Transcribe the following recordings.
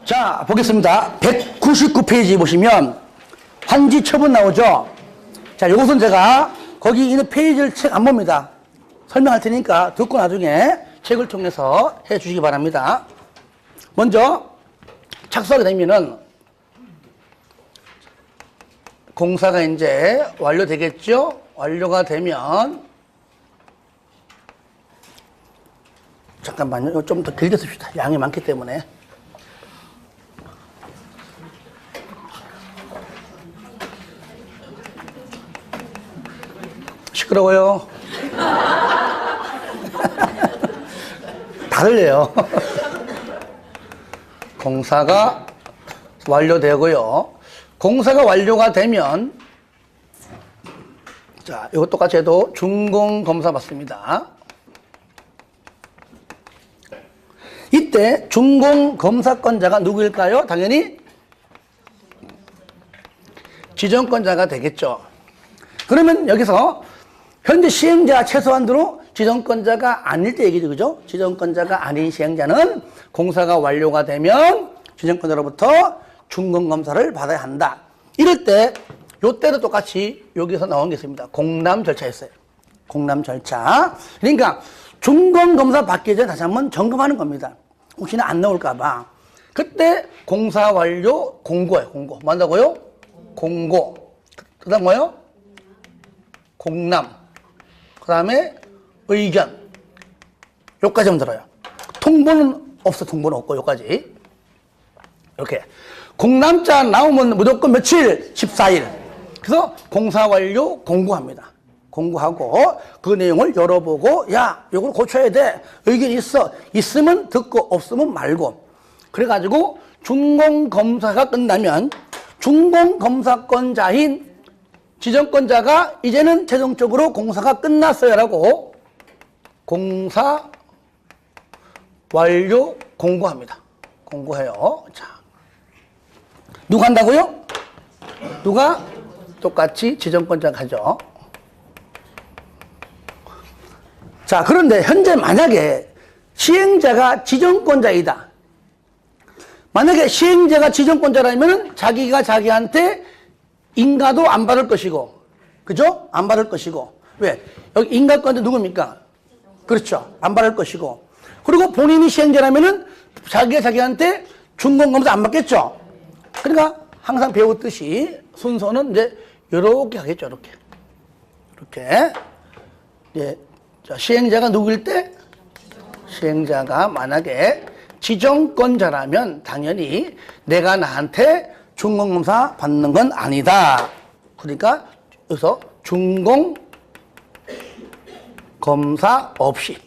자, 보겠습니다. 199페이지 보시면 환지 처분 나오죠? 자, 요것은 제가 거기 있는 페이지를 책 안 봅니다. 설명할 테니까 듣고 나중에 책을 통해서 해 주시기 바랍니다. 먼저 착수하게 되면은 공사가 이제 완료되겠죠? 완료가 되면 잠깐만요. 좀 더 길게 씁시다. 양이 많기 때문에. 시끄러워요. 다 들려요. 공사가 완료되고요. 공사가 완료가 되면 자, 이거 똑같이 해도 준공검사 받습니다. 이때 준공검사권자가 누구일까요? 당연히 지정권자가 되겠죠. 그러면 여기서 현재 시행자 최소한도로 지정권자가 아닐 때 얘기죠. 그죠? 지정권자가 아닌 시행자는 공사가 완료가 되면 지정권자로부터 준공검사를 받아야 한다. 이럴 때 요때도 똑같이 여기서 나온 게 있습니다. 공람 절차였어요. 공람 절차. 그러니까 준공검사 받기 전에 다시 한번 점검하는 겁니다. 혹시나 안 나올까봐. 그때 공사 완료 공고예요. 공고. 뭐 한다고요? 공고. 그 다음 뭐요? 공람. 그 다음에 의견. 요까지만 들어요. 통보는 없어. 통보는 없고 요까지. 이렇게. 공람자 나오면 무조건 며칠? 14일. 그래서 공사 완료 공고합니다. 공고하고 그 내용을 열어보고 야, 이걸 고쳐야 돼. 의견이 있어. 있으면 듣고 없으면 말고. 그래가지고 준공검사가 끝나면 준공검사권자인 지정권자가 이제는 최종적으로 공사가 끝났어요 라고 공사 완료 공고합니다. 공고해요. 자, 누가 한다고요? 누가? 똑같이 지정권자가 하죠. 자, 그런데 현재 만약에 시행자가 지정권자이다. 만약에 시행자가 지정권자라면 자기가 자기한테 인가도 안 받을 것이고, 그죠? 안 받을 것이고. 왜? 여기 인가권자 누굽니까? 그렇죠. 안 받을 것이고. 그리고 본인이 시행자라면은 자기가 자기한테 준공검사 안 받겠죠? 그러니까 항상 배웠듯이 순서는 이제 이렇게 하겠죠. 이렇게. 이렇게. 이제 자, 시행자가 누구일 때? 시행자가 만약에 지정권자라면 당연히 내가 나한테 준공검사 받는 건 아니다. 그러니까 여기서 준공검사 없이.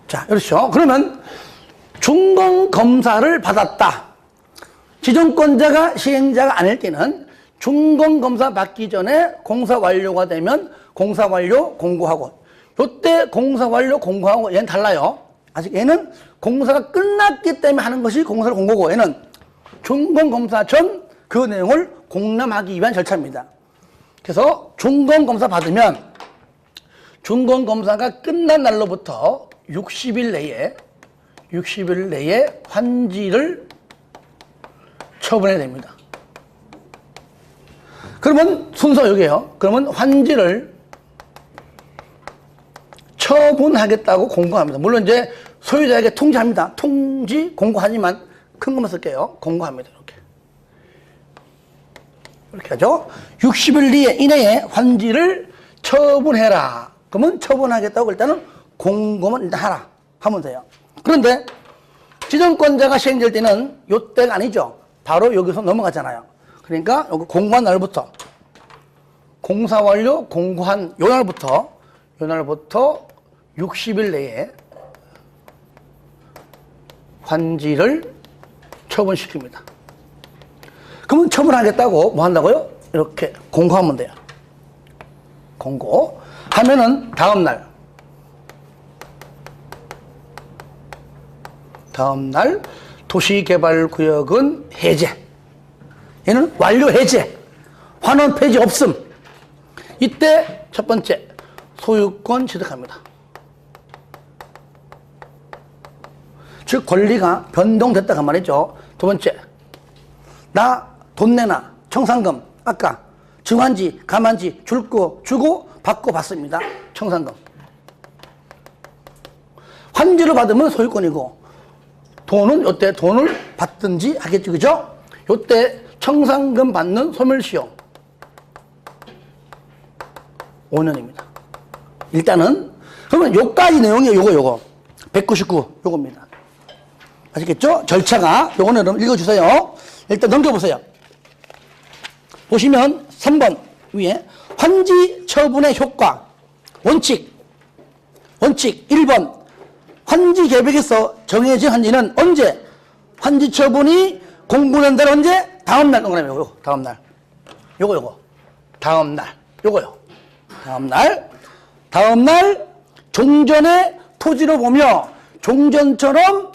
자, 그렇죠. 그러면 준공검사를 받았다. 지정권자가 시행자가 아닐 때는 준공검사 받기 전에 공사 완료가 되면 공사 완료 공고하고, 요때 공사 완료 공고하고 얘는 달라요. 아직 얘는 공사가 끝났기 때문에 하는 것이 공사를 공고고, 얘는 준공검사 전 그 내용을 공람하기 위한 절차입니다. 그래서 준공검사 받으면 준공검사가 끝난 날로부터 60일 내에 환지를 처분해야 됩니다. 그러면 순서 여기에요. 그러면 환지를 처분하겠다고 공고합니다. 물론 이제 소유자에게 통지합니다. 통지 공고하지만 큰 것만 쓸게요. 공고합니다. 이렇게 하죠. 60일 이내에 환지를 처분해라. 그러면 처분하겠다고 일단은 공고만 일단 하라 하면 돼요. 그런데 지정권자가 시행될 때는 요때가 아니죠. 바로 여기서 넘어가잖아요. 그러니까 여기 공고한 날부터 공사 완료 공고한 요 날부터 60일 내에 환지를 처분시킵니다. 그러면 처분하겠다고 뭐 한다고요? 이렇게 공고하면 돼요. 공고 하면은 다음날 도시개발구역은 해제. 얘는 완료 해제. 환원 폐지 없음. 이때 첫 번째 소유권 취득합니다. 즉 권리가 변동됐다 그 말이죠. 두 번째, 나 돈 내나 청산금 아까 증환지 감환지 줄 거 주고 받고 받습니다. 청산금. 환지로 받으면 소유권이고 돈은 요때 돈을 받든지 하겠지, 그죠? 요때 청산금 받는 소멸시효 5년입니다. 일단은 그러면 요까지 내용이 요거 199 요겁니다. 아시겠죠? 절차가 요거는 여러분 읽어주세요. 일단 넘겨보세요. 보시면 3번 위에 환지 처분의 효과 원칙 1번 환지 계획에서 정해진 환지는 언제? 환지 처분이 공고된 날 언제? 다음날 동그라미 요거 다음날 요거 다음날 요거요. 다음날 종전의 토지로 보며 종전처럼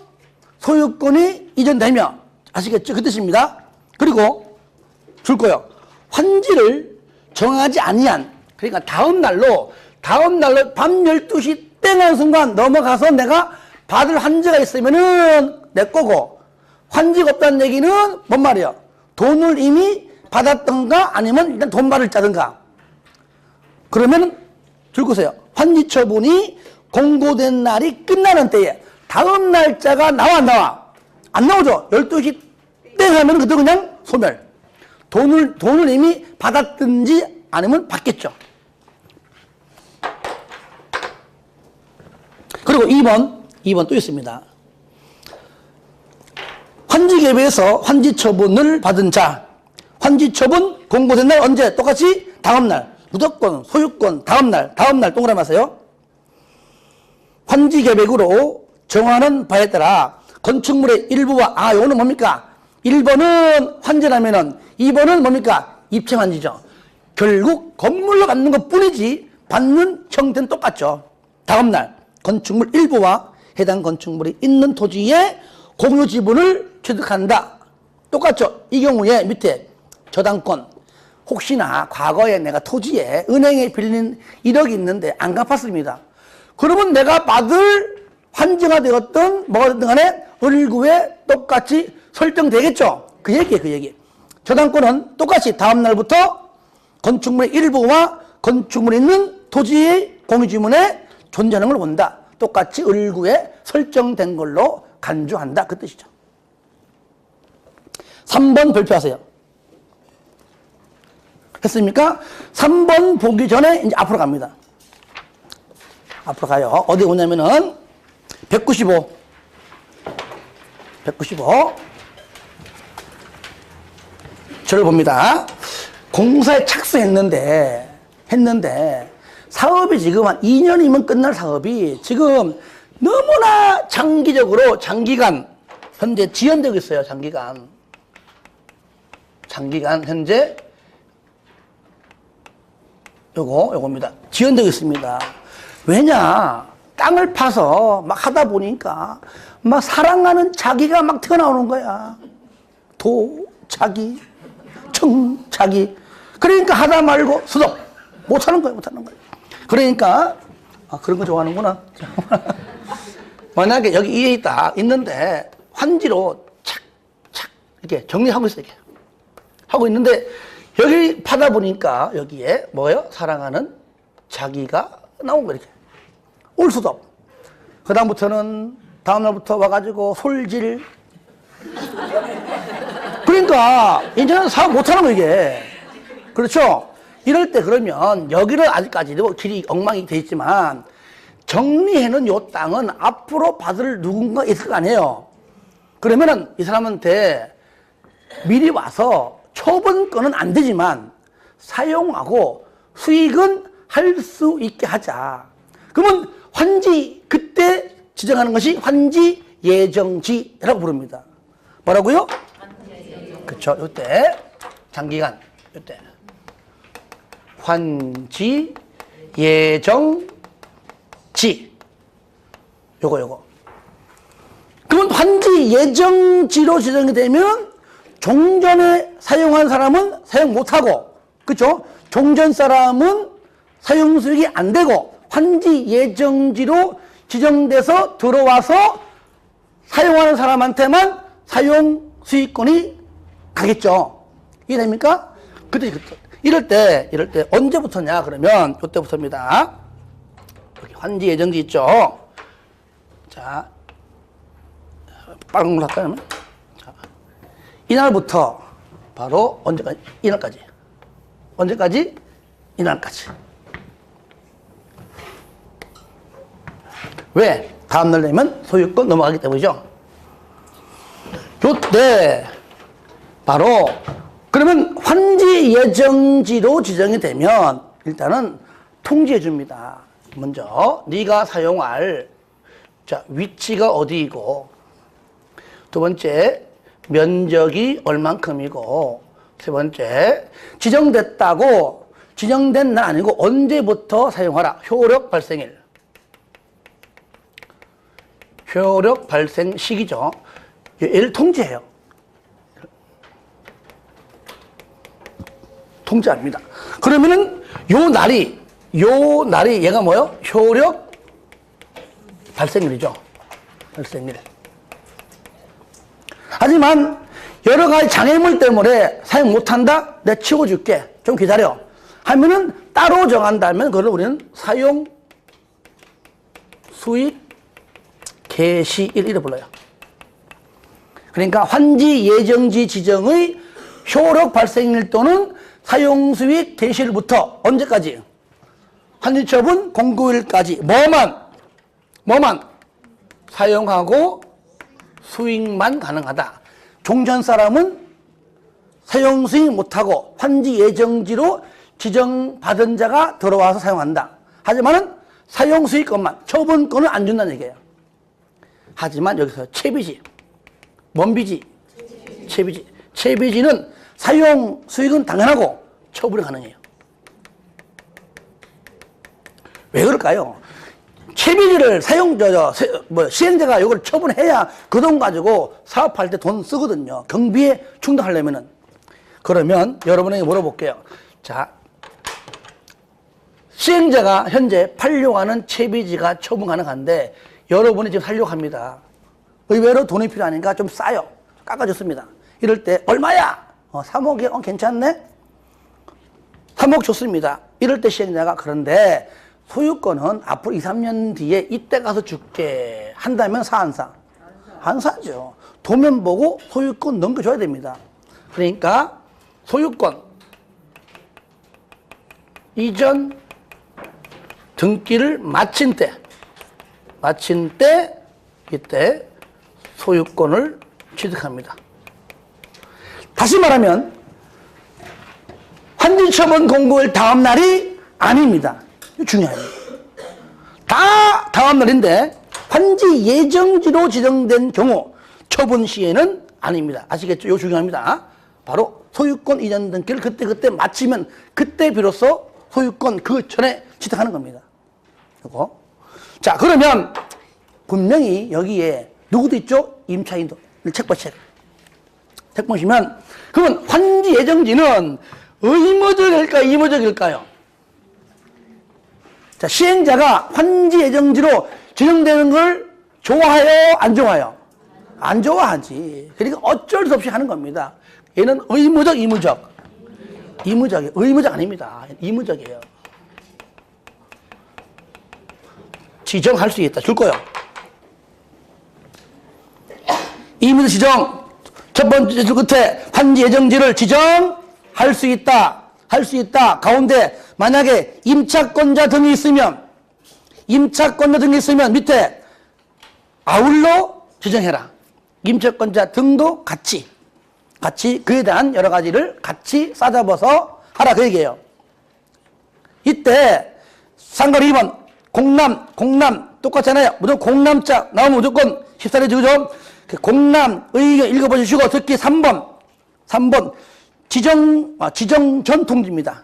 소유권이 이전되며 아시겠죠? 그 뜻입니다. 그리고 줄 거요. 환지를 정하지 아니한 그러니까 다음날로 밤 12시 땡 하는 순간 넘어가서 내가 받을 환지가 있으면은 내 거고 환지가 없다는 얘기는 뭔 말이에요? 돈을 이미 받았던가 아니면 일단 돈 받을 자든가 그러면 줄 거세요. 환지 처분이 공고된 날이 끝나는 때에 다음 날짜가 나와 안 나오죠. 12시 땡 하면 그때 그냥 소멸. 돈을 이미 받았든지 아니면 받겠죠. 그리고 2번 또 있습니다. 환지 계획에서 환지 처분을 받은 자 환지 처분 공고된 날 언제? 똑같이 다음날 무조건 소유권 다음날 동그라미 하세요. 환지 계획으로 정하는 바에 따라 건축물의 일부와 요거는 뭡니까? 1번은 환지라면은 2번은 뭡니까? 입체환지죠. 결국 건물로 받는 것 뿐이지 받는 형태는 똑같죠. 다음날 건축물 일부와 해당 건축물이 있는 토지에 공유 지분을 취득한다. 똑같죠. 이 경우에 밑에 저당권 혹시나 과거에 내가 토지에 은행에 빌린 1억이 있는데 안 갚았습니다. 그러면 내가 받을 환지가 되었던 뭐가 됐든 간에 을구에 똑같이 설정되겠죠. 그 얘기. 저당권은 똑같이 다음날부터 건축물의 일부와 건축물이 있는 토지의 공유지문에 존재하는 걸 본다. 똑같이 을구에 설정된 걸로 간주한다. 그 뜻이죠. 3번 발표하세요. 했습니까? 3번 보기 전에 이제 앞으로 갑니다. 앞으로 가요. 어디 오냐면은 195 저를 봅니다. 공사에 착수했는데 사업이 지금 한 2년이면 끝날 사업이 지금 너무나 장기간 현재 지연되고 있어요. 장기간 현재 요겁니다. 지연되고 있습니다. 왜냐? 땅을 파서 막 하다 보니까 막 사랑하는 자기가 막 튀어나오는 거야. 자기. 그러니까 하다 말고 스톱. 못하는 거야. 그러니까, 그런 거 좋아하는구나. 만약에 여기 이에 있는데, 환지로 착, 이렇게 정리하고 있어, 이렇게. 하고 있는데, 여기 파다 보니까, 여기에 뭐예요? 사랑하는 자기가 나온 거, 이렇게. 올 수도. 그다음부터는, 다음날부터 와가지고 솔질. 그러니까 이제는 사업 못하는 거 이게. 그렇죠? 이럴 때 그러면 여기는 아직까지도 길이 엉망이 돼 있지만 정리해놓은 요 땅은 앞으로 받을 누군가 있을 거 아니에요. 그러면은 이 사람한테 미리 와서 처분권은 안 되지만 사용하고 수익은 할 수 있게 하자. 그러면 환지 그때 지정하는 것이 환지 예정지라고 부릅니다. 뭐라고요? 그쵸. 요때 장기간 요때 환지 예정지 요거 그러면 환지 예정지로 지정이 되면 종전에 사용한 사람은 사용 못하고 그쵸. 종전 사람은 사용 수익이 안 되고 환지 예정지로 지정돼서 들어와서 사용하는 사람한테만 사용 수익권이 가겠죠. 이해됩니까? 이럴 때 언제부터냐? 그러면 이때부터입니다. 여기 환지 예정지 있죠? 자, 빨간 걸로 할까요? 자, 이날부터 바로 언제까지? 이날까지. 언제까지? 이날까지. 왜? 다음날 내면 소유권 넘어가기 때문이죠. 요때 바로 그러면 환지 예정지로 지정이 되면 일단은 통지해 줍니다. 먼저 네가 사용할 자 위치가 어디이고, 두 번째 면적이 얼만큼이고, 세 번째 지정됐다고 지정된 날 아니고 언제부터 사용하라. 효력 발생일. 효력 발생 시기죠. 얘를 통지해요. 통지합니다. 그러면은 요 날이 얘가 뭐요? 효력 발생일이죠. 발생일. 하지만 여러 가지 장애물 때문에 사용 못한다? 내가 치워줄게. 좀 기다려. 하면은 따로 정한다면 그걸 우리는 사용 수익 개시일 이래 불러요. 그러니까 환지 예정지 지정의 효력 발생일 또는 사용 수익 개시일부터 언제까지? 환지처분 공고일까지 뭐만 사용하고 수익만 가능하다. 종전 사람은 사용 수익 못하고 환지 예정지로 지정받은 자가 들어와서 사용한다. 하지만은 사용 수익권만, 처분권을 안 준다는 얘기예요. 하지만 여기서 채비지. 뭔 비지? 채비지. 채비지는 사용 수익은 당연하고 처분이 가능해요. 왜 그럴까요? 채비지를 시행자가 이걸 처분해야 그 돈 가지고 사업할 때 돈 쓰거든요. 경비에 충당하려면은. 그러면 여러분에게 물어볼게요. 자, 시행자가 현재 팔려고 하는 채비지가 처분 가능한데 여러분이 지금 살려고 합니다. 의외로 돈이 필요하니까 좀 싸요. 깎아줬습니다. 이럴 때 얼마야? 3억이요? 괜찮네? 3억 좋습니다. 이럴 때 시행자가 그런데 소유권은 앞으로 2, 3년 뒤에 이때 가서 줄게 한다면 사 안 사? 안 사죠. 도면 보고 소유권 넘겨줘야 됩니다. 그러니까 소유권 이전 등기를 마친 때 이때 소유권을 취득합니다. 다시 말하면 환지처분 공고일 다음 날이 아닙니다. 이거 중요해요. 다 다음 날인데 환지 예정지로 지정된 경우 처분 시에는 아닙니다. 아시겠죠? 이거 중요합니다. 바로 소유권 이전 등기를 그때 마치면 그때 비로소 소유권 그 전에 취득하는 겁니다. 이거. 자, 그러면 분명히 여기에 누구도 있죠? 임차인도. 책 보시면 그러면 환지 예정지는 의무적일까요? 이무적일까요? 자, 시행자가 환지 예정지로 지정되는 걸 좋아해요? 안 좋아해요? 안 좋아하지. 그러니까 어쩔 수 없이 하는 겁니다. 얘는 의무적, 이무적? 이무적이에요. 의무적 아닙니다. 이무적이에요. 지정할 수 있다. 줄 거예요. 이무적 지정. 첫 번째 줄 끝에 환지 예정지를 지정할 수 있다. 할 수 있다. 가운데 만약에 임차권자 등이 있으면 밑에 아울러 지정해라. 임차권자 등도 같이 그에 대한 여러 가지를 같이 싸잡아서 하라 그 얘기예요. 이때 상가리 2번 공남 똑같잖아요. 무조건 공남자 나오면 무조건 14대 주죠. 공남 의견 읽어보시고 듣기 3번 지정 전 통지입니다.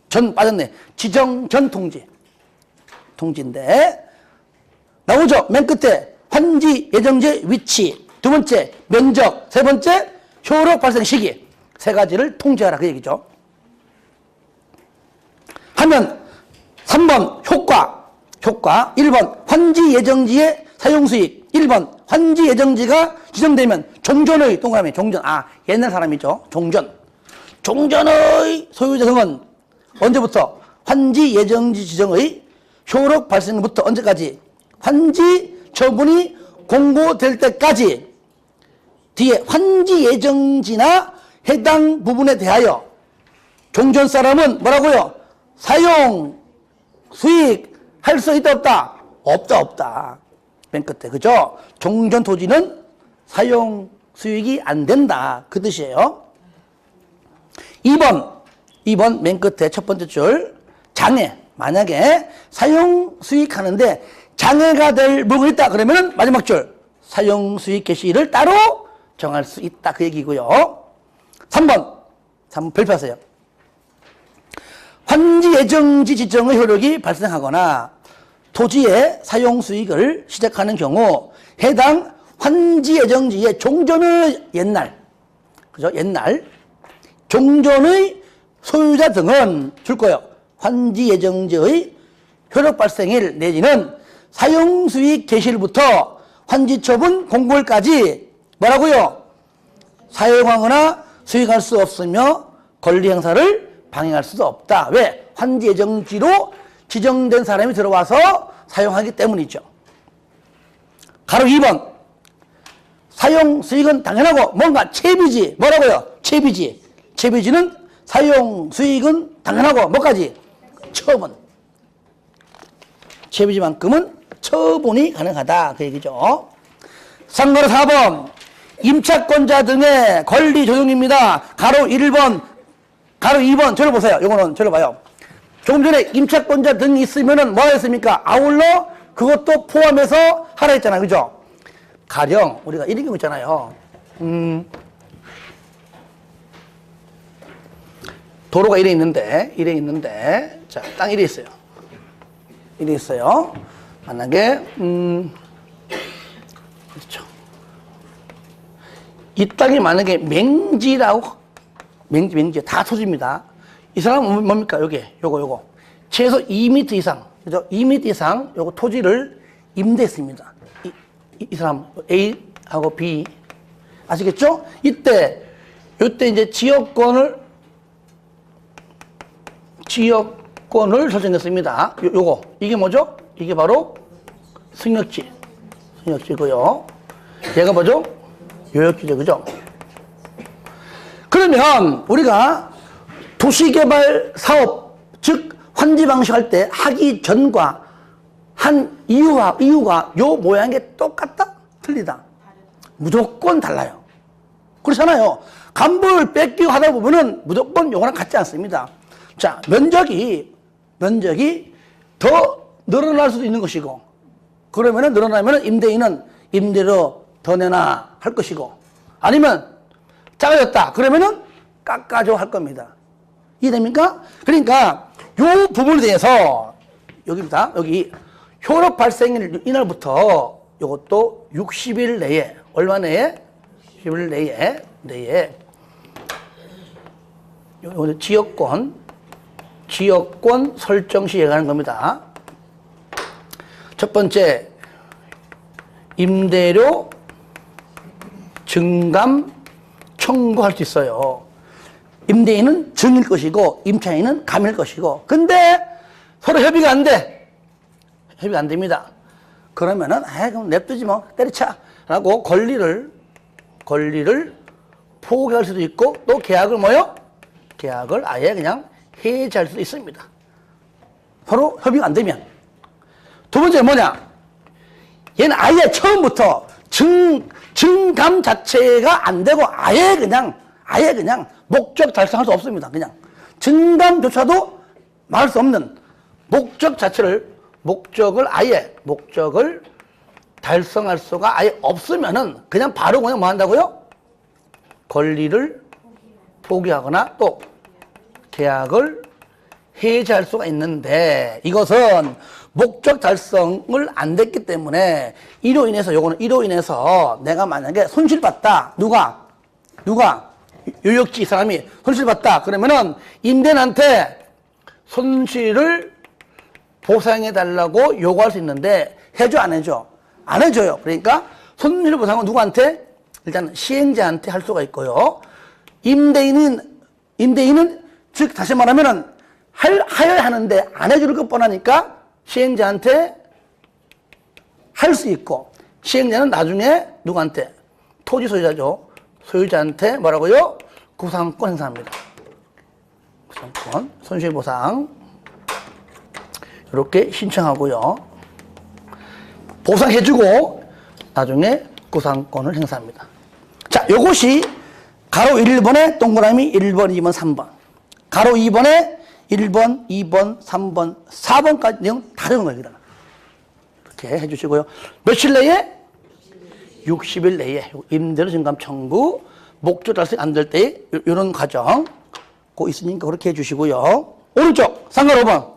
전 빠졌네. 지정 전 통지인데 나오죠. 맨 끝에 환지 예정지 위치, 두 번째 면적, 세 번째 효력 발생 시기, 세 가지를 통지하라 그 얘기죠. 하면 3번 효과 1번 환지 예정지의 사용 수익, 1번 환지 예정지가 지정되면 종전의 동그라미 종전 옛날 사람이죠. 종전의 소유자성은 언제부터 환지 예정지 지정의 효력 발생부터 언제까지 환지 처분이 공고될 때까지 뒤에 환지 예정지나 해당 부분에 대하여 종전 사람은 뭐라고요? 사용 수익 할 수 있다 없다? 없다. 맨 끝에 그죠? 종전 토지는 사용 수익이 안 된다 그 뜻이에요. 2번 맨 끝에 첫 번째 줄 장애 만약에 사용 수익하는데 장애가 될 물건이 있다 그러면 마지막 줄 사용 수익 개시일을 따로 정할 수 있다 그 얘기고요. 3번 별표하세요. 환지 예정지 지정의 효력이 발생하거나 토지의 사용 수익을 시작하는 경우 해당 환지 예정지의 종전의 옛날 종전의 소유자 등은 줄 거예요. 환지 예정지의 효력 발생일 내지는 사용 수익 개시일부터 환지 처분 공고일까지 뭐라고요? 사용하거나 수익할 수 없으며 권리 행사를 방해할 수도 없다. 왜? 환지 예정지로 지정된 사람이 들어와서 사용하기 때문이죠. 가로 2번 사용 수익은 당연하고 뭔가 채비지 뭐라고요? 채비지는 사용 수익은 당연하고 뭐까지? 처분. 채비지만큼은 처분이 가능하다 그 얘기죠. 상가로 4번 임차권자 등의 권리 조정입니다. 가로 1번 가로 2번 저를 보세요. 요거는 저를 봐요. 조금 전에 임차권자 등이 있으면은 뭐 했습니까? 아울러 그것도 포함해서 하라 했잖아요. 그죠? 가령 우리가 이런 경우 있잖아요. 도로가 이래 있는데 자, 땅 이래 있어요. 만약에 그렇죠. 이 땅이 만약에 맹지라고 맹지 다 토지입니다. 이 사람은 뭡니까? 요거 최소 2m 이상 그죠? 2m 이상 요거 토지를 임대했습니다. 이 사람 A하고 B 아시겠죠? 이때 이제 지역권을 설정했습니다. 요거 이게 뭐죠? 이게 바로 승역지고요. 얘가 뭐죠? 요역지죠, 그죠? 그러면 우리가 도시개발 사업, 즉 환지 방식 할 때 하기 전과 한 이유가 요 모양이 똑같다? 틀리다? 무조건 달라요. 그렇잖아요. 간벌 뺏기고 하다 보면은 무조건 요거랑 같지 않습니다. 자, 면적이 더 늘어날 수도 있는 것이고, 그러면은 늘어나면은 임대인은 임대료 더 내나 할 것이고, 아니면 작아졌다. 그러면은 깎아줘 할 겁니다. 이해됩니까? 그러니까 요 부분에 대해서 여기입니다. 여기 효력 발생일 이날부터 요것도 60일 내에 얼마 내에? 60일 내에 요 지역권 설정 시에 가는 겁니다. 첫 번째 임대료 증감 청구할 수 있어요. 임대인은 증일 것이고 임차인은 감일 것이고, 근데 서로 협의가 안 됩니다. 그러면은 그럼 냅두지 뭐 때려쳐 라고 권리를 포기할 수도 있고, 또 계약을 아예 그냥 해지할 수도 있습니다. 서로 협의가 안 되면. 두 번째 뭐냐? 얘는 아예 처음부터 증감 자체가 안 되고 아예 그냥 목적 달성할 수 없습니다. 그냥 증감조차도 말할 수 없는 목적을 달성할 수가 아예 없으면은 그냥 바로 뭐 한다고요? 권리를 포기하거나 또 계약을 해지할 수가 있는데, 이것은 목적 달성을 안 됐기 때문에 이로 인해서 내가 만약에 손실봤다. 누가 요역지 사람이 손실봤다. 그러면은 임대인한테 손실을 보상해 달라고 요구할 수 있는데, 해줘 안 해줘? 안 해줘요. 그러니까 손실보상은 누구한테? 일단 시행자한테 할 수가 있고요. 임대인은 즉 다시 말하면은 하여야 하는데 안 해줄 것 뻔하니까 시행자한테 할 수 있고, 시행자는 나중에 누구한테? 토지 소유자죠. 소유자한테 뭐라고요? 구상권 행사합니다. 구상권, 손실보상 이렇게 신청하고요. 보상해주고 나중에 구상권을 행사합니다. 자, 요것이 가로 1번에 동그라미 1번, 2번, 3번. 가로 2번에 1번, 2번, 3번, 4번까지 내용 다 적은 거예요. 이렇게 해주시고요. 며칠 내에? 60일 내에 임대료 증감 청구, 목조 달성이 안 될 때 이런 과정 꼭 있으니까 그렇게 해주시고요. 오른쪽 상가로 5번.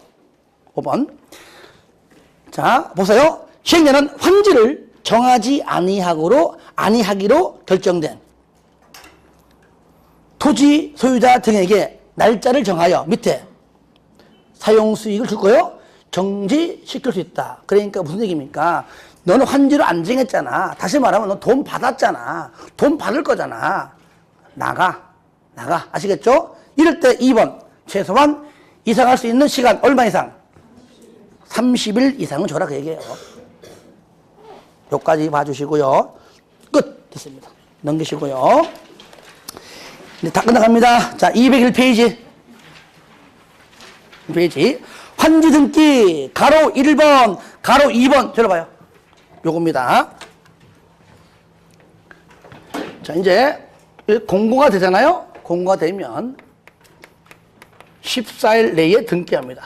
5번. 자, 보세요. 시행자는 환지를 정하지 아니하기로 결정된 토지 소유자 등에게 날짜를 정하여 밑에 사용 수익을 줄 거요 정지시킬 수 있다. 그러니까 무슨 얘기입니까? 너는 환지를 안 정했잖아. 다시 말하면 너 돈 받았잖아. 돈 받을 거잖아. 나가. 아시겠죠? 이럴 때 2번 최소한 이상할 수 있는 시간 얼마 이상? 30일 이상은 줘라 그 얘기예요. 여기까지 봐주시고요. 끝! 됐습니다. 넘기시고요. 이제 다 끝나갑니다. 자, 201페이지. 환지 등기, 가로 1번, 가로 2번. 들어봐요. 요겁니다. 자, 이제 공고가 되잖아요. 공고가 되면 14일 내에 등기합니다.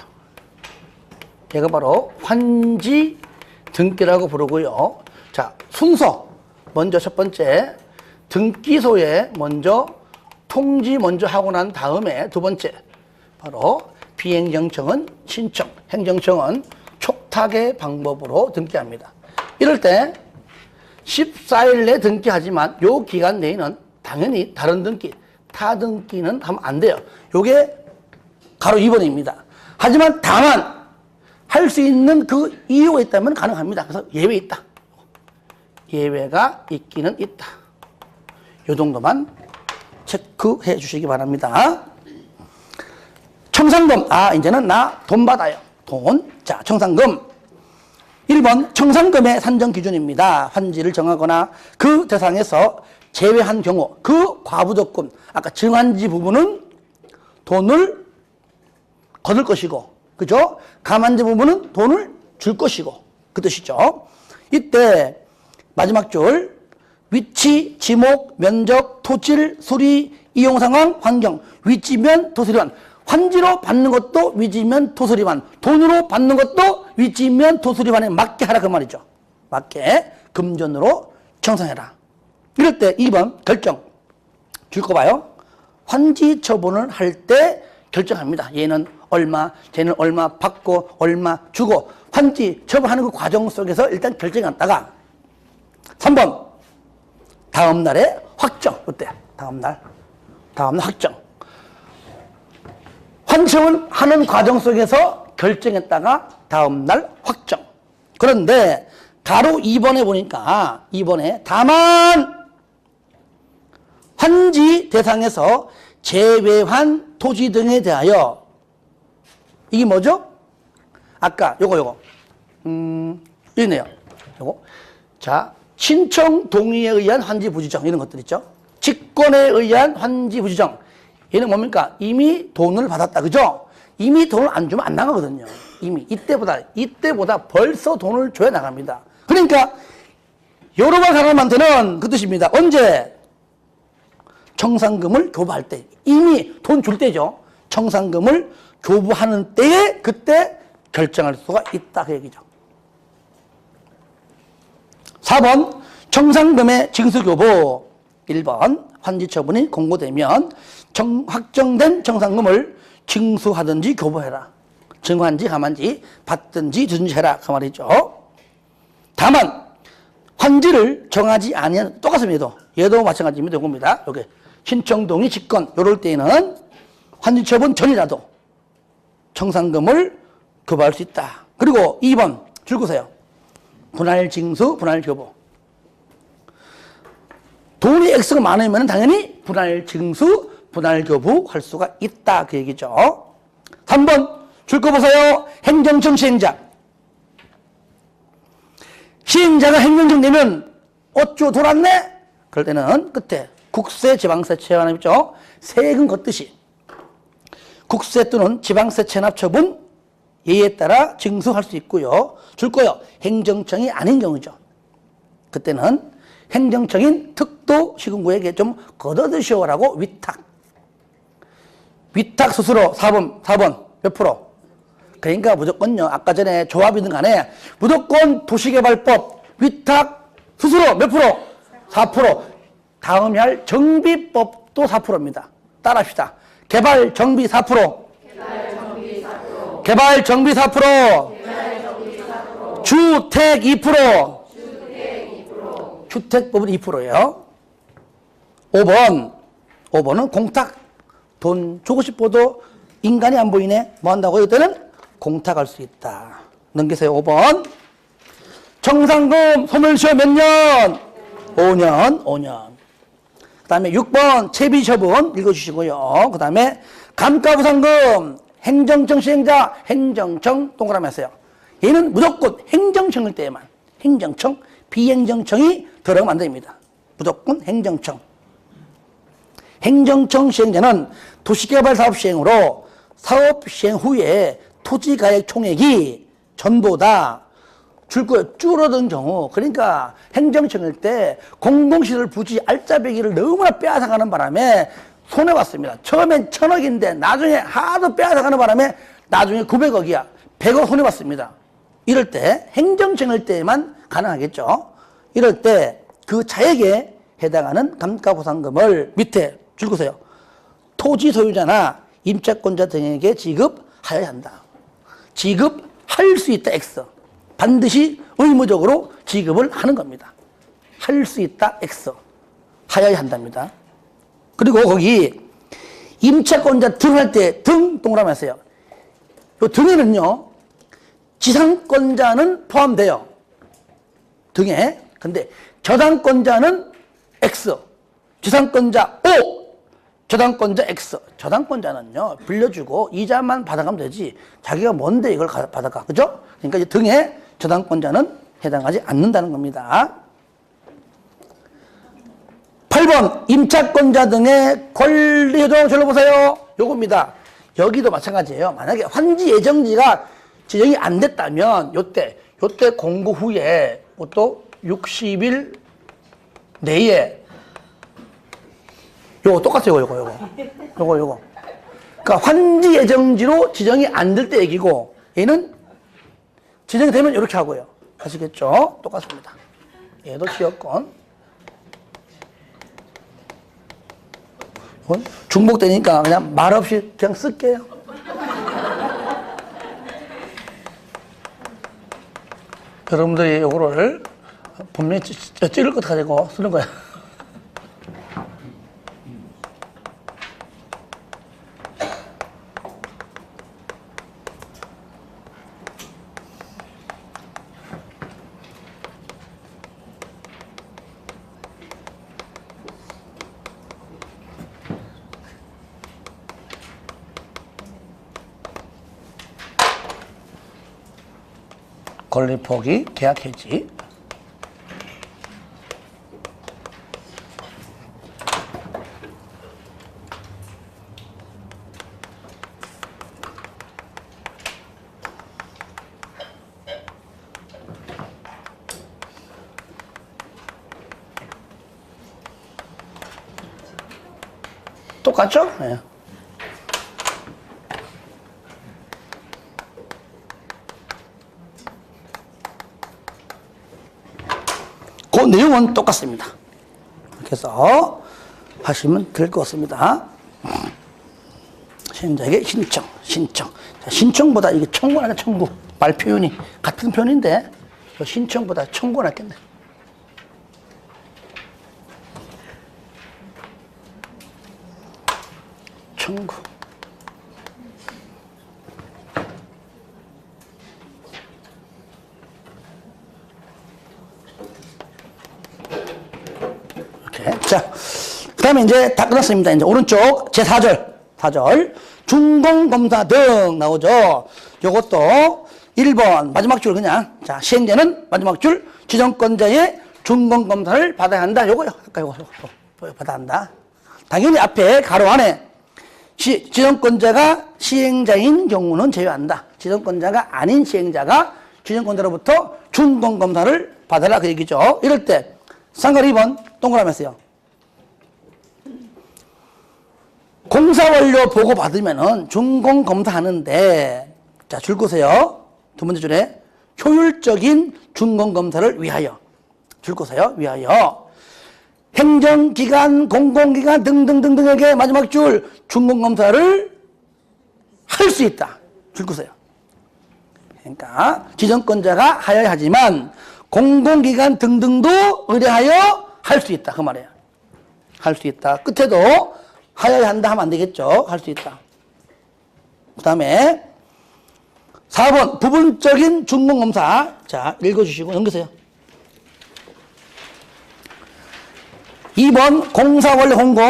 얘가 바로 환지 등기라고 부르고요. 자, 순서. 먼저 첫 번째, 등기소에 먼저 통지 먼저 하고 난 다음에 두 번째, 바로 비행정청은 신청, 행정청은 촉탁의 방법으로 등기합니다. 이럴 때 14일 내 등기하지만 요 기간 내에는 당연히 다른 등기, 타 등기는 하면 안 돼요. 요게 가로 2번입니다. 하지만 다만 할 수 있는 그 이유가 있다면 가능합니다. 그래서 예외 있다. 예외가 있기는 있다. 요 정도만 체크해 주시기 바랍니다. 청산금. 이제는 나 돈 받아요. 돈. 자, 청산금. 1번 청산금의 산정 기준입니다. 환지를 정하거나 그 대상에서 제외한 경우 그 과부적금, 아까 증환지 부분은 돈을 거둘 것이고, 그죠? 감환지 부분은 돈을 줄 것이고, 그 뜻이죠. 이때 마지막 줄 위치, 지목, 면적, 토질, 수리, 이용 상황, 환경, 위치면 토수리반. 환지로 받는 것도 위지면 토수리반, 돈으로 받는 것도 위지면 토수리반에 맞게 하라 그 말이죠. 맞게 금전으로 청산해라. 이럴 때 2번 결정. 줄 거 봐요. 환지 처분을 할 때 결정합니다. 얘는 얼마, 쟤는 얼마 받고 얼마 주고 환지 처분하는 그 과정 속에서 일단 결정했다가 3번 다음 날에 확정. 이때 다음 날 확정. 환청을 하는 과정 속에서 결정했다가 다음날 확정. 그런데 가로 2번에 보니까 2번에 다만 환지 대상에서 제외한 토지 등에 대하여 이게 뭐죠? 아까 요거 있네요. 요거. 자, 신청 동의에 의한 환지 부지정 이런 것들 있죠. 직권에 의한 환지 부지정. 얘는 뭡니까? 이미 돈을 받았다. 그죠? 이미 돈을 안 주면 안 나가거든요. 이미 이때보다 벌써 돈을 줘야 나갑니다. 그러니까 여러 번 사람한테는 그 뜻입니다. 언제? 청산금을 교부할 때. 이미 돈 줄 때죠. 청산금을 교부하는 때에 그때 결정할 수가 있다. 그 얘기죠. 4번 청산금의 징수교부. 1번 환지 처분이 공고되면 확정된 청산금을 징수하든지 교부해라. 증환지, 감환지, 받든지 주든지 해라. 그 말이죠. 다만 환지를 정하지 아니한 똑같습니다. 얘도 마찬가지입니다. 이겁니다. 여기 신청 동의 직권 이럴 때에는 환지 처분 전이라도 청산금을 교부할 수 있다. 그리고 2번 줄 거세요. 분할 징수, 분할 교부. 돈이 X가 많으면 당연히 분할 징수, 분할 교부 할 수가 있다. 그 얘기죠. 3번 줄 거 보세요. 행정청 시행자. 시행자가 행정청 내면 어쭈 돌았네? 그럴 때는 끝에 국세, 지방세 체납이죠. 세금 걷듯이 국세 또는 지방세 체납 처분 예에 따라 징수할 수 있고요. 줄 거요. 행정청이 아닌 경우죠. 그때는 행정청인 특도 시군구에게 좀 걷어드시오라고 위탁. 위탁 스스로 4번 몇 프로? 그러니까 무조건요. 아까 전에 조합이든 간에 무조건 도시개발법 위탁 스스로 몇 프로? 4%. 다음에 할 정비법도 4%입니다. 따라합시다. 개발 정비 4%. 개발 정비 4%. 주택 2%. 주택법은 2%예요. 5번은 공탁. 돈 주고 싶어도 인간이 안 보이네. 뭐 한다고? 이때는 공탁할 수 있다. 넘기세요. 5번. 정상금 소멸시효 몇 년? 5년. 그 다음에 6번 채비처분 읽어주시고요. 그 다음에 감가부상금 행정청 시행자 행정청 동그라미 하세요. 얘는 무조건 행정청일 때에만 행정청, 비행정청이 들어가면 안 됩니다. 무조건 행정청. 행정청 시행자는 도시개발사업 시행으로 사업 시행 후에 토지가액 총액이 전보다 줄어든 경우, 그러니까 행정청일 때 공공시설 부지 알짜배기를 너무나 빼앗아가는 바람에 손해봤습니다. 처음엔 1,000억인데 나중에 하도 빼앗아가는 바람에 나중에 900억이야. 100억 손해봤습니다. 이럴 때 행정청일 때만 가능하겠죠. 이럴 때 그 차액에 해당하는 감가부상금을 밑에 줄거세요. 토지 소유자나 임차권자 등에게 지급하여야 한다. 지급할 수 있다. X. 반드시 의무적으로 지급을 하는 겁니다. 할 수 있다. X. 하여야 한답니다. 그리고 거기 임차권자 등 할 때 등 동그라미 하세요. 요 등에는요. 지상권자는 포함돼요. 등에. 근데 저당권자는 X. 지상권자 O. 저당권자 X. 저당권자는요. 빌려주고 이자만 받아가면 되지. 자기가 뭔데 이걸 받아가. 그죠? 그러니까 이제 등에 저당권자는 해당하지 않는다는 겁니다. 8번 임차권자 등의 권리효정 절로보세요. 요겁니다. 여기도 마찬가지예요. 만약에 환지 예정지가 지정이 안 됐다면 요때 공고 후에 또 60일 내에 요거 똑같아요. 요거. 그러니까 환지 예정지로 지정이 안 될 때 얘기고 얘는 지정이 되면 이렇게 하고요. 아시겠죠? 똑같습니다. 얘도 지역권. 중복되니까 그냥 말 없이 그냥 쓸게요. 여러분들이 요거를 분명히 찌를 것 가지고 쓰는 거야. 권리 포기, 계약 해지. 똑같죠? 네. 그 내용은 똑같습니다. 그래서 하시면 될 것 같습니다. 시행자에게 신청. 자, 신청보다 이게 청구나 청구. 말 표현이 같은 표현인데 신청보다 청구가 낫겠네. 청구. 이렇게. 자, 그 다음에 이제 다 끝났습니다. 이제 오른쪽 제4절. 준공검사 등 나오죠. 요것도 1번 마지막 줄 그냥. 자, 시행자는 마지막 줄 지정권자의 준공검사를 받아야 한다. 요거 받아야 한다. 당연히 앞에 가로 안에 지정권자가 시행자인 경우는 제외한다. 지정권자가 아닌 시행자가 지정권자로부터 준공검사를 받아라 그 얘기죠. 이럴 때 상관 2번 동그라미 했어요. 공사 완료 보고 받으면은 준공검사 하는데, 자, 줄 거세요. 두 번째 줄에 효율적인 준공검사를 위하여. 줄 거세요. 위하여. 행정기관, 공공기관 등등등등에게 마지막 줄 준공검사를 할 수 있다. 줄 거세요. 그러니까 지정권자가 하여야 하지만 공공기관 등등도 의뢰하여 할 수 있다. 그 말이에요. 할 수 있다. 끝에도 하여야 한다 하면 안 되겠죠. 할 수 있다. 그 다음에 4번 부분적인 준공검사. 자, 읽어주시고 넘기세요. 2번 공사원료 홍보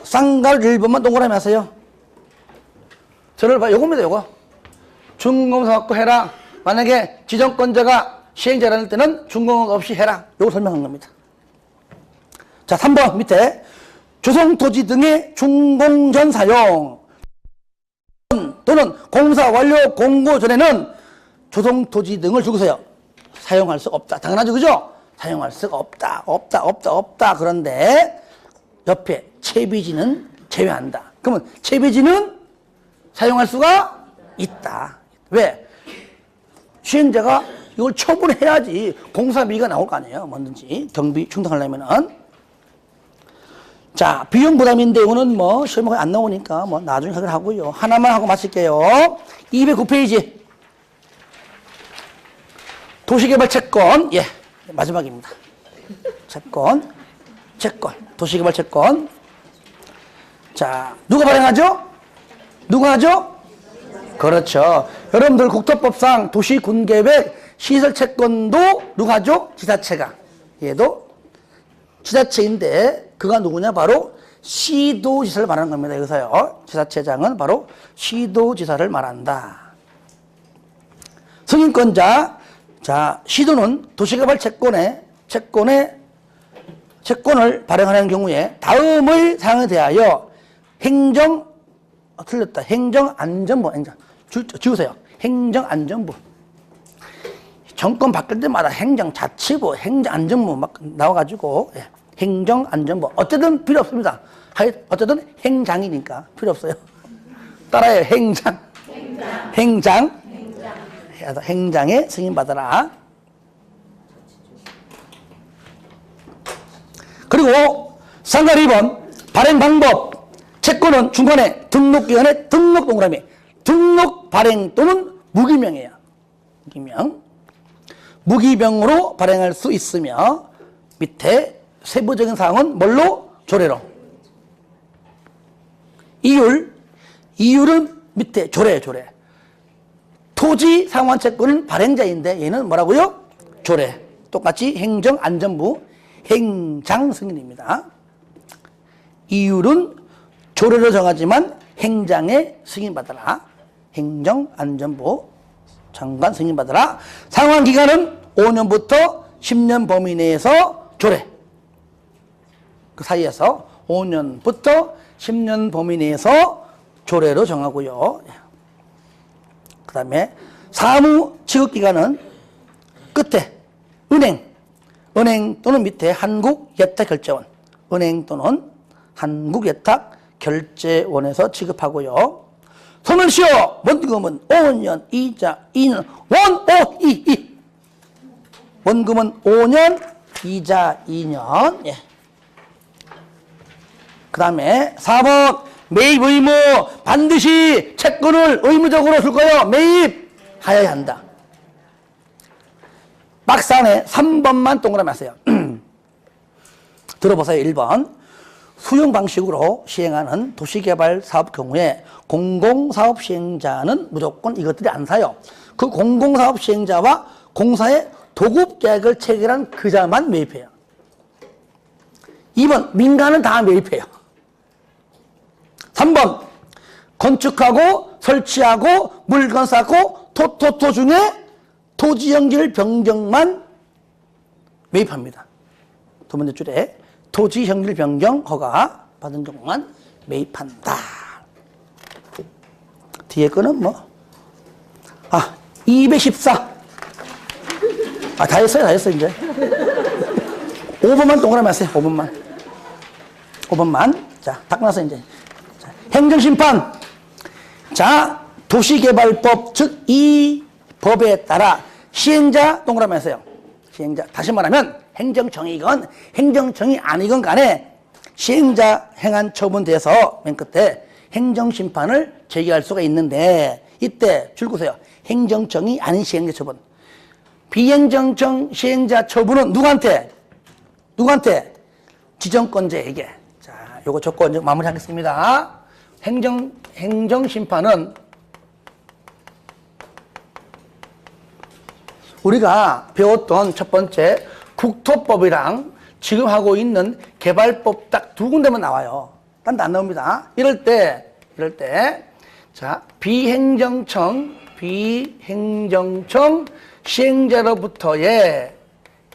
쌍갈 1번만 동그라미 하세요. 저를 봐. 요겁니다. 요거. 준공검사 갖고 해라. 만약에 지정권자가 시행자라는 때는 준공검사 없이 해라. 요거 설명한 겁니다. 자, 3번 밑에 조성토지 등의 준공전 사용 또는 공사 완료 공고 전에는 조성토지 등을 주고서요 사용할 수 없다. 당연하죠, 그죠? 사용할 수가 없다. 그런데 옆에 채비지는 제외한다. 그러면 채비지는 사용할 수가 있다. 왜? 시행자가 이걸 처분해야지 공사비가 나올 거 아니에요. 뭐든지 경비 충당하려면은. 자, 비용 부담인데 이거는 뭐 시험에 안 나오니까 뭐 나중에 하고요. 하나만 하고 마칠게요. 209페이지. 도시개발 채권. 예, 마지막입니다. 채권. 도시개발 채권. 자, 누가 발행하죠? 누가 하죠? 그렇죠. 여러분들 국토법상 도시군계획 시설채권도 누가 하죠? 지자체가. 얘도 지자체인데 그가 누구냐? 바로 시도지사를 말하는 겁니다. 여기서요. 지자체장은 바로 시도지사를 말한다. 승인권자. 자, 시도는 도시개발 채권을 발행하는 경우에 다음의 사항에 대하여 행정안전부. 지우세요. 행정안전부. 정권 바뀔 때마다 행정자치부, 행정안전부 막 나와가지고, 예. 행정안전부. 어쨌든 필요 없습니다. 어쨌든 행장이니까 필요 없어요. 따라해요. 행장에 승인받아라. 그리고 상관 2번 발행 방법. 채권은 중간에 등록기관에 등록 동그라미. 등록 발행 또는 무기명이에요. 무기명으로 발행할 수 있으며 밑에 세부적인 사항은 뭘로? 조례로. 이율은 밑에 조례. 토지 상환채권은 발행자인데 얘는 뭐라고요? 조례. 똑같이 행정안전부 행장승인입니다. 이율은 조례로 정하지만 행장에 승인받아라. 행정안전부 장관 승인받아라. 상환기간은 5년부터 10년 범위 내에서 조례. 그 사이에서 5년부터 10년 범위 내에서 조례로 정하고요. 그 다음에 사무 지급기간은 끝에 은행 또는 밑에 한국예탁결제원, 은행 또는 한국예탁결제원에서 지급하고요. 손을 쉬어 원금은 5년, 이자 2년, 원금은 5년, 이자 2년. 예. 그 다음에 4번 매입 의무. 반드시 채권을 의무적으로 줄 거예요. 매입하여야 한다. 박스 안에 3번만 동그라미 하세요. 들어보세요. 1번 수용 방식으로 시행하는 도시개발 사업 경우에 공공사업 시행자는 무조건 이것들이 안 사요. 그 공공사업 시행자와 공사의 도급계약을 체결한 그자만 매입해요. 2번 민간은 다 매입해요. 3번 건축하고 설치하고 물건 쌓고 토토토 중에 토지 형질 변경만 매입합니다. 두 번째 줄에 토지 형질 변경 허가 받은 경우만 매입한다. 뒤에 거는 뭐 214. 다 했어요 이제. 5번만 동그라미 하세요. 5번만. 자, 딱 나서 이제. 자, 행정심판. 자, 도시개발법, 즉, 이 법에 따라 시행자 동그라미 하세요. 시행자. 다시 말하면, 행정청이건 행정청이 아니건 간에 시행자 행한 처분돼서 맨 끝에 행정심판을 제기할 수가 있는데, 이때 줄거세요. 행정청이 아닌 시행자 처분. 비행정청 시행자 처분은 누구한테? 지정권자에게. 자, 요거 조건 마무리하겠습니다. 행정심판은 우리가 배웠던 첫 번째 국토법이랑 지금 하고 있는 개발법 딱 두 군데만 나와요. 딴 데 안 나옵니다. 이럴 때, 자, 비행정청 시행자로부터의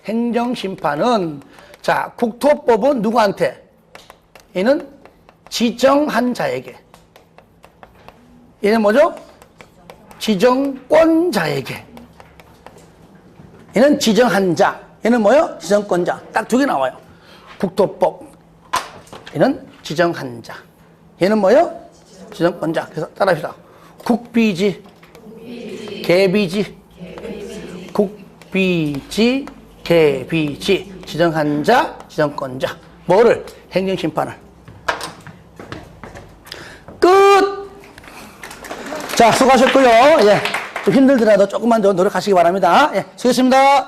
행정심판은 자, 국토법은 누구한테? 얘는 지정한 자에게. 얘는 뭐죠? 지정권자에게. 얘는 지정한 자. 얘는 뭐요? 지정권자. 딱 두 개 나와요. 국토법. 얘는 지정한 자. 얘는 뭐요? 지정권자. 그래서 따라합시다. 국비지, 개비지, 국비지, 개비지. 지정한 자, 지정권자. 뭐를? 행정심판을. 끝! 자, 수고하셨고요. 예. 좀 힘들더라도 조금만 더 노력하시기 바랍니다. 예, 수고하셨습니다.